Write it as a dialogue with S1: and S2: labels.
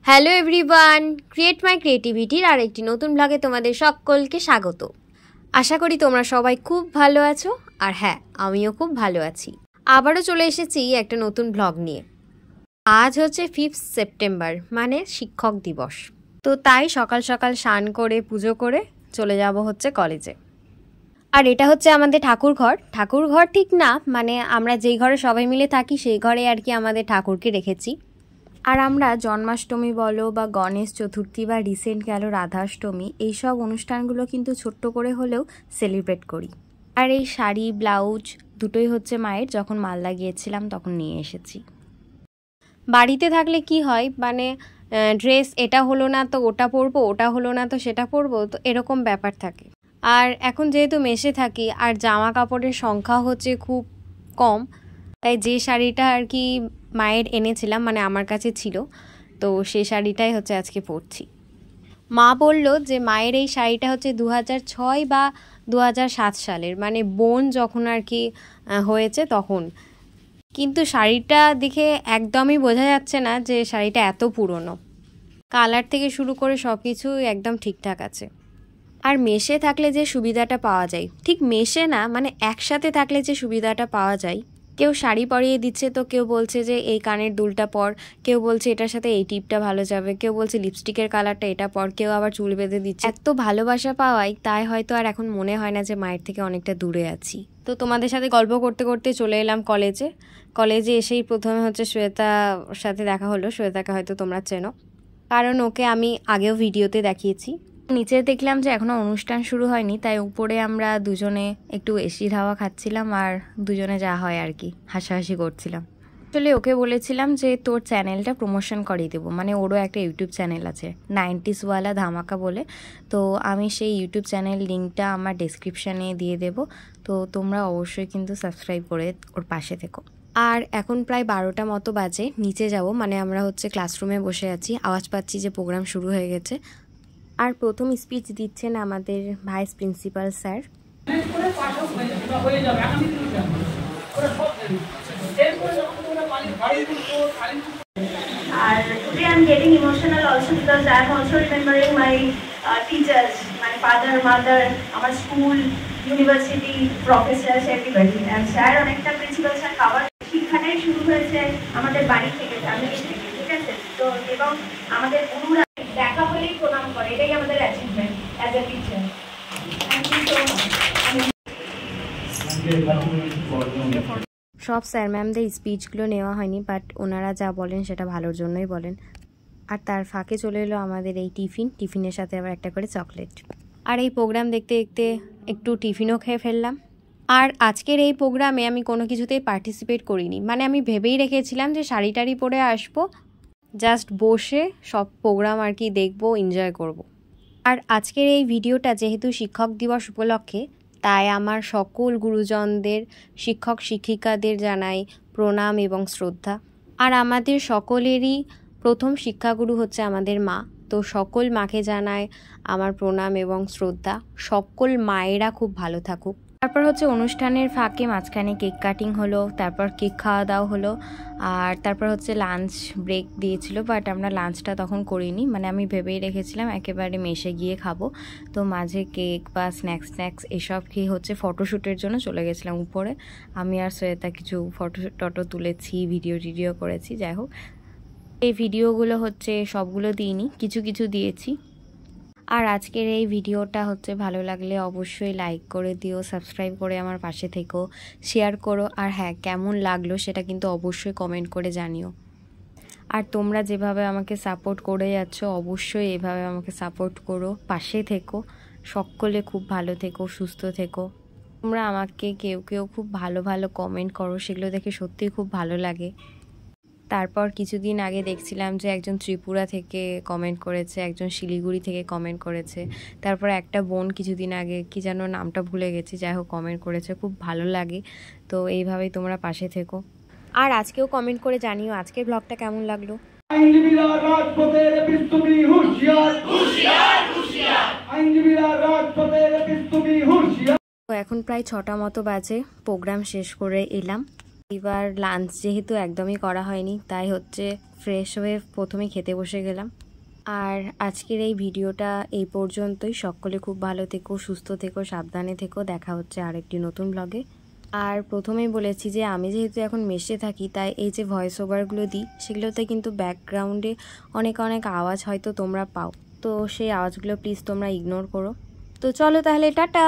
S1: Hello everyone, create মাই ক্রিয়েটিভিটির আর একটি নতুন ব্লগে তোমাদের সকলকে স্বাগত। আশা করি তোমরা সবাই খুব ভালো আছো, আর হ্যাঁ, আমিও খুব ভালো আছি। আবারও চলে এসেছি একটা নতুন ব্লগ নিয়ে। আজ হচ্ছে 5 সেপ্টেম্বর, মানে শিক্ষক দিবস। তো তাই সকাল সকাল স্নান করে পুজো করে চলে যাব হচ্ছে কলেজে। আর এটা হচ্ছে আমাদের ঠাকুরঘর ঠিক না, মানে আমরা যেই ঘরে সবাই মিলে থাকি সেই ঘরে আর কি আমাদের ঠাকুরকে রেখেছি। আর আমরা জন্মাষ্টমী বলো বা গণেশ চতুর্থী বা রিসেন্ট গেল রাধাষ্টমী, এইসব অনুষ্ঠানগুলো কিন্তু ছোট্ট করে হলেও সেলিব্রেট করি। আর এই শাড়ি ব্লাউজ দুটোই হচ্ছে মায়ের, যখন মালদা গিয়েছিলাম তখন নিয়ে এসেছি। বাড়িতে থাকলে কি হয়, মানে ড্রেস এটা হলো না তো ওটা পরবো, ওটা হলো না তো সেটা পরবো, তো এরকম ব্যাপার থাকে। আর এখন যেহেতু মেসে থাকি আর জামা কাপড়ের সংখ্যা হচ্ছে খুব কম, তাই যে শাড়িটা আর কি মায়ের এনেছিলাম, মানে আমার কাছে ছিল, তো সেই শাড়িটাই হচ্ছে আজকে পরছি। মা বলল যে মায়ের এই শাড়িটা হচ্ছে 2006 বা 2007 সালের, মানে বোন যখন আর কি হয়েছে তখন। কিন্তু শাড়িটা দেখে একদমই বোঝা যাচ্ছে না যে শাড়িটা এত পুরনো। কালার থেকে শুরু করে সব কিছু একদম ঠিকঠাক আছে। আর মেসে থাকলে যে সুবিধাটা পাওয়া যায়, ঠিক মেসে না, মানে একসাথে থাকলে যে সুবিধাটা পাওয়া যায়, কেউ শাড়ি পরিয়ে দিচ্ছে তো কেউ বলছে যে এই কানের দুলটা পর, কেউ বলছে এটার সাথে এই টিপটা ভালো যাবে, কেউ বলছে লিপস্টিকের কালারটা এটা পর, কেউ আবার চুল বেঁধে দিচ্ছে। এত ভালোবাসা পাওয়াই তাই হয়তো আর এখন মনে হয় না যে মায়ের থেকে অনেকটা দূরে আছি। তো তোমাদের সাথে গল্প করতে করতে চলে এলাম কলেজে এসেই প্রথমে হচ্ছে শ্বেতার সাথে দেখা হলো। শ্বেতাকে হয়তো তোমরা চেনো, কারণ ওকে আমি আগেও ভিডিওতে দেখিয়েছি। নিচে দেখলাম যে এখনো অনুষ্ঠান শুরু হয়নি, তাই উপরে আমরা দুজনে একটু এসির হাওয়া খাচ্ছিলাম আর দুজনে যা হয় আর কি হাসাহাসি করছিলাম। আসলে ওকে বলেছিলাম যে তোর চ্যানেলটা প্রমোশন করিয়ে দেবো, মানে ওরও একটা ইউটিউব চ্যানেল আছে 90s ওয়ালা ধামাকা বলে, তো আমি সেই ইউটিউব চ্যানেল লিঙ্কটা আমার ডেসক্রিপশানে দিয়ে দেবো, তো তোমরা অবশ্যই কিন্তু সাবস্ক্রাইব করে ওর পাশে থেকো। আর এখন প্রায় 12টা মতো বাজে, নিচে যাব, মানে আমরা হচ্ছে ক্লাসরুমে বসে আছি, আওয়াজ পাচ্ছি যে প্রোগ্রাম শুরু হয়ে গেছে। আর প্রথম স্পিচ দিচ্ছেন আমাদের vice principal sir.
S2: And today I'm getting emotional also because I'm also remembering my teachers, my father, mother, our school, university, professors, everybody. And sir অনেকটা প্রিন্সিপাল স্যার খাবার শিক্ষাটাই শুরু হয়েছে আমাদের বাড়ি থেকে, ফ্যামিলি থেকে, ঠিক আছে? তো এবং আমাদের গুরুরা দেখা হলেই প্রণাম করে, এটাই আমাদের achievement as a teacher. Thank you so much.
S1: সব স্যার ম্যামদের স্পিচগুলো নেওয়া হয়নি, বাট ওনারা যা বলেন সেটা ভালোর জন্যই বলেন। আর তার ফাঁকে চলে এলো আমাদের এই টিফিনের সাথে আবার একটা করে চকলেট। আর এই প্রোগ্রাম দেখতে দেখতে একটু টিফিনও খেয়ে ফেললাম। আর আজকের এই প্রোগ্রামে আমি কোনো কিছুতেই পার্টিসিপেট করিনি, মানে আমি ভেবেই রেখেছিলাম যে শাড়ি টাড়ি পরে আসবো, জাস্ট বসে সব প্রোগ্রাম আর কি দেখবো, এনজয় করব। আর আজকের এই ভিডিওটা যেহেতু শিক্ষক দিবস উপলক্ষে, তাই আমার সকল গুরুজনদের, শিক্ষক শিক্ষিকাদের জানাই প্রণাম এবং শ্রদ্ধা। আর আমাদের সকলেরই প্রথম শিক্ষাগুরু হচ্ছে আমাদের মা, তো সকল মাকে জানায় আমার প্রণাম এবং শ্রদ্ধা। সকল মায়েরা খুব ভালো থাকুক। তারপর হচ্ছে অনুষ্ঠানের ফাঁকে মাঝখানে কেক কাটিং হলো, তারপর কেক খাওয়া দাওয়া হলো, আর তারপর হচ্ছে লাঞ্চ ব্রেক দিয়েছিল, বাট আমরা লাঞ্চটা তখন করিনি, মানে আমি ভেবেই রেখেছিলাম একেবারে মেসে গিয়ে খাবো। তো মাঝে কেক বা স্ন্যাক্স এসব খেয়ে হচ্ছে ফটোশ্যুটের জন্য চলে গেছিলাম উপরে। আমি আর শ্বেতা কিছু ফটো তুলেছি, ভিডিও করেছি। যাই হোক, এই ভিডিওগুলো হচ্ছে সবগুলো দিইনি, কিছু দিয়েছি। আর আজকের এই ভিডিওটা হচ্ছে ভালো লাগলে অবশ্যই লাইক করে দিও, সাবস্ক্রাইব করে আমার পাশে থেকো, শেয়ার করো। আর হ্যাঁ, কেমন লাগলো সেটা কিন্তু অবশ্যই কমেন্ট করে জানিও। আর তোমরা যেভাবে আমাকে সাপোর্ট করে যাচ্ছ, অবশ্যই এভাবে আমাকে সাপোর্ট করো, পাশে থেকো। সকলে খুব ভালো থেকো, সুস্থ থেকো। তোমরা আমাকে কেউ খুব ভালো কমেন্ট করো, সেগুলো দেখে সত্যিই খুব ভালো লাগে। তারপর কিছুদিন আগে দেখছিলাম যে একজন ত্রিপুরা থেকে কমেন্ট করেছে, একজন শিলিগুড়ি থেকে কমেন্ট করেছে, তারপর একটা বোন কিছুদিন আগে কি যেন নামটা ভুলে গেছি, যাই হোক কমেন্ট করেছে, খুব ভালো লাগে। তো এইভাবেই তোমরা পাশে থেকো। আর আজকেও কমেন্ট করে জানিও আজকের ব্লগটা কেমন লাগলো। তো এখন প্রায় 6টা মতো বাজে, প্রোগ্রাম শেষ করে এলাম। এবার লাঞ্চ যেহেতু একদমই করা হয়নি, তাই হচ্ছে ফ্রেশ হয়ে প্রথমে খেতে বসে গেলাম। আর আজকের এই ভিডিওটা এই পর্যন্তই। সকলে খুব ভালো থেকো, সুস্থ থেকো, সাবধানে থেকো। দেখা হচ্ছে আরেকটি নতুন ব্লগে। আর প্রথমেই বলেছি যে আমি যেহেতু এখন মেসে থাকি, তাই এই যে ভয়েস ওভারগুলো দিই সেগুলোতে কিন্তু ব্যাকগ্রাউন্ডে অনেক আওয়াজ হয়তো তোমরা পাও, তো সেই আওয়াজগুলো প্লিজ তোমরা ইগনোর করো। তো চলো তাহলে, টাটা।